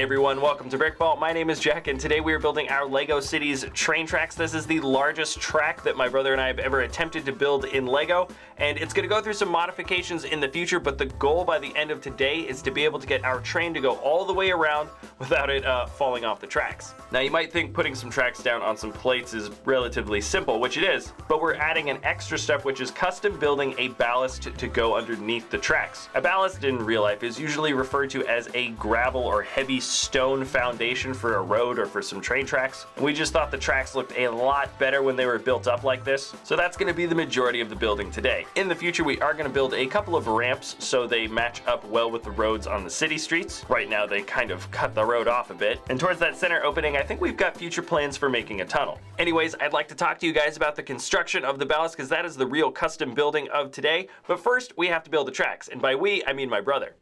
everyone, welcome to BrickVault. My name is Jack, and today we are building our LEGO Cities train tracks. This is the largest track that my brother and I have ever attempted to build in LEGO, and it's going to go through some modifications in the future, but the goal by the end of today is to be able to get our train to go all the way around without it falling off the tracks. Now you might think putting some tracks down on some plates is relatively simple, which it is, but we're adding an extra step, which is custom building a ballast to go underneath the tracks. A ballast in real life is usually referred to as a gravel or heavy stone foundation for a road or for some train tracks. We just thought the tracks looked a lot better when they were built up like this, so that's going to be the majority of the building today. In the future, we are going to build a couple of ramps so they match up well with the roads on the city streets. Right now, they kind of cut the road off a bit, and towards that center opening, I think we've got future plans for making a tunnel. Anyways, I'd like to talk to you guys about the construction of the ballast, because that is the real custom building of today. But first, we have to build the tracks, and by we, I mean my brother.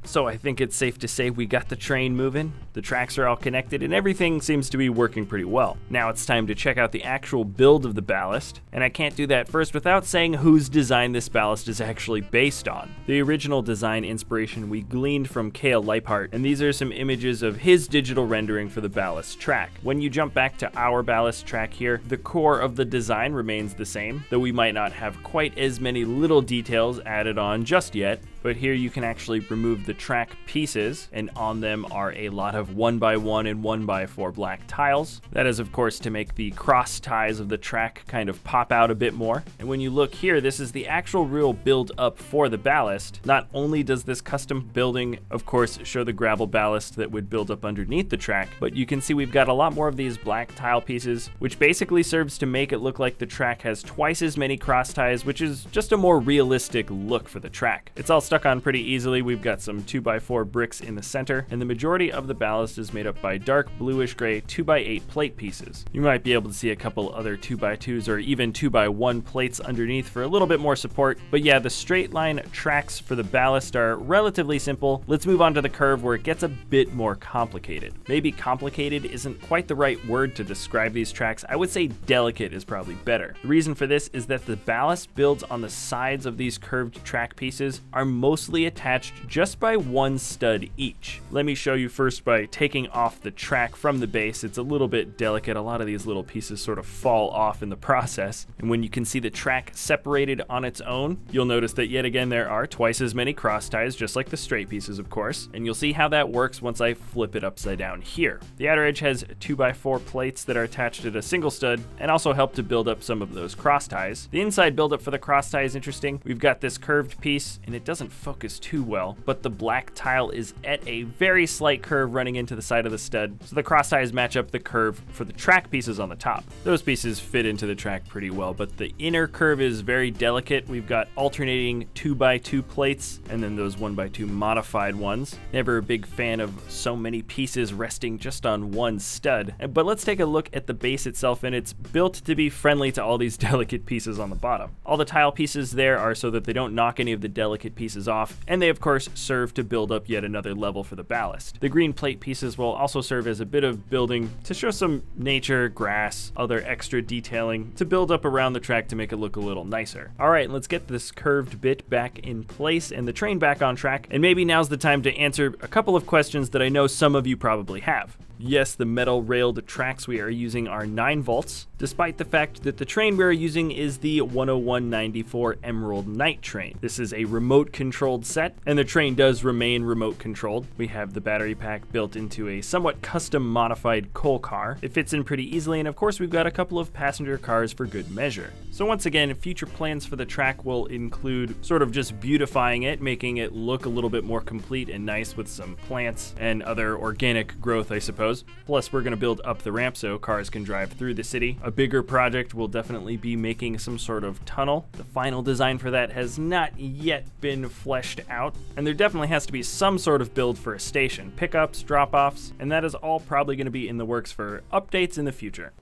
So I think it's safe to say we got the train moving, the tracks are all connected, and everything seems to be working pretty well. Now it's time to check out the actual build of the ballast, and I can't do that first without saying whose design this ballast is actually based on. The original design inspiration we gleaned from Cale Leiphart, and these are some images of his digital rendering for the ballast track. When you jump back to our ballast track here, the core of the design remains the same, though we might not have quite as many little details added on just yet. But here you can actually remove the track pieces, and on them are a lot of 1x1 and 1x4 black tiles. That is, of course, to make the cross ties of the track kind of pop out a bit more. And when you look here, this is the actual real build up for the ballast. Not only does this custom building, of course, show the gravel ballast that would build up underneath the track, but you can see we've got a lot more of these black tile pieces, which basically serves to make it look like the track has twice as many cross ties, which is just a more realistic look for the track. It's all stuck on pretty easily. We've got some 2x4 bricks in the center, and the majority of the ballast is made up by dark bluish gray 2x8 plate pieces. You might be able to see a couple other 2x2s or even 2x1 plates underneath for a little bit more support, but yeah, the straight line tracks for the ballast are relatively simple. Let's move on to the curve where it gets a bit more complicated. Maybe complicated isn't quite the right word to describe these tracks. I would say delicate is probably better. The reason for this is that the ballast builds on the sides of these curved track pieces are mostly attached just by one stud each. Let me show you first by taking off the track from the base. It's a little bit delicate. A lot of these little pieces sort of fall off in the process. And when you can see the track separated on its own, you'll notice that yet again there are twice as many cross ties, just like the straight pieces, of course. And you'll see how that works once I flip it upside down here. The outer edge has 2x4 plates that are attached at a single stud and also help to build up some of those cross ties. The inside buildup for the cross tie is interesting. We've got this curved piece, and it doesn't focus too well, but the black tile is at a very slight curve running into the side of the stud, so the cross ties match up the curve for the track pieces on the top. Those pieces fit into the track pretty well, but the inner curve is very delicate. We've got alternating 2x2 plates and then those 1x2 modified ones. Never a big fan of so many pieces resting just on one stud, but let's take a look at the base itself, and it's built to be friendly to all these delicate pieces on the bottom. All the tile pieces there are so that they don't knock any of the delicate pieces pieces off, and they of course serve to build up yet another level for the ballast. The green plate pieces will also serve as a bit of building to show some nature, grass, other extra detailing to build up around the track to make it look a little nicer. Alright, let's get this curved bit back in place and the train back on track, and maybe now's the time to answer a couple of questions that I know some of you probably have. Yes, the metal railed tracks we are using are 9 volts, despite the fact that the train we are using is the 10194 Emerald Night train. This is a remote controlled set, and the train does remain remote controlled. We have the battery pack built into a somewhat custom modified coal car. It fits in pretty easily, and of course we've got a couple of passenger cars for good measure. So once again, future plans for the track will include sort of just beautifying it, making it look a little bit more complete and nice with some plants and other organic growth, I suppose. Plus, we're going to build up the ramp so cars can drive through the city. A bigger project will definitely be making some sort of tunnel. The final design for that has not yet been fleshed out, and there definitely has to be some sort of build for a station, pickups, drop-offs, and that is all probably going to be in the works for updates in the future.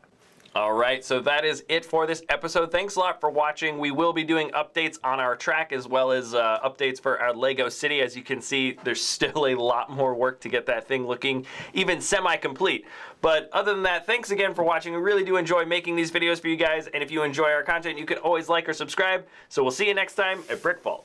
All right, so that is it for this episode. Thanks a lot for watching. We will be doing updates on our track as well as updates for our Lego City. As you can see, there's still a lot more work to get that thing looking even semi-complete. But other than that, thanks again for watching. We really do enjoy making these videos for you guys. And if you enjoy our content, you can always like or subscribe. So we'll see you next time at BrickVault.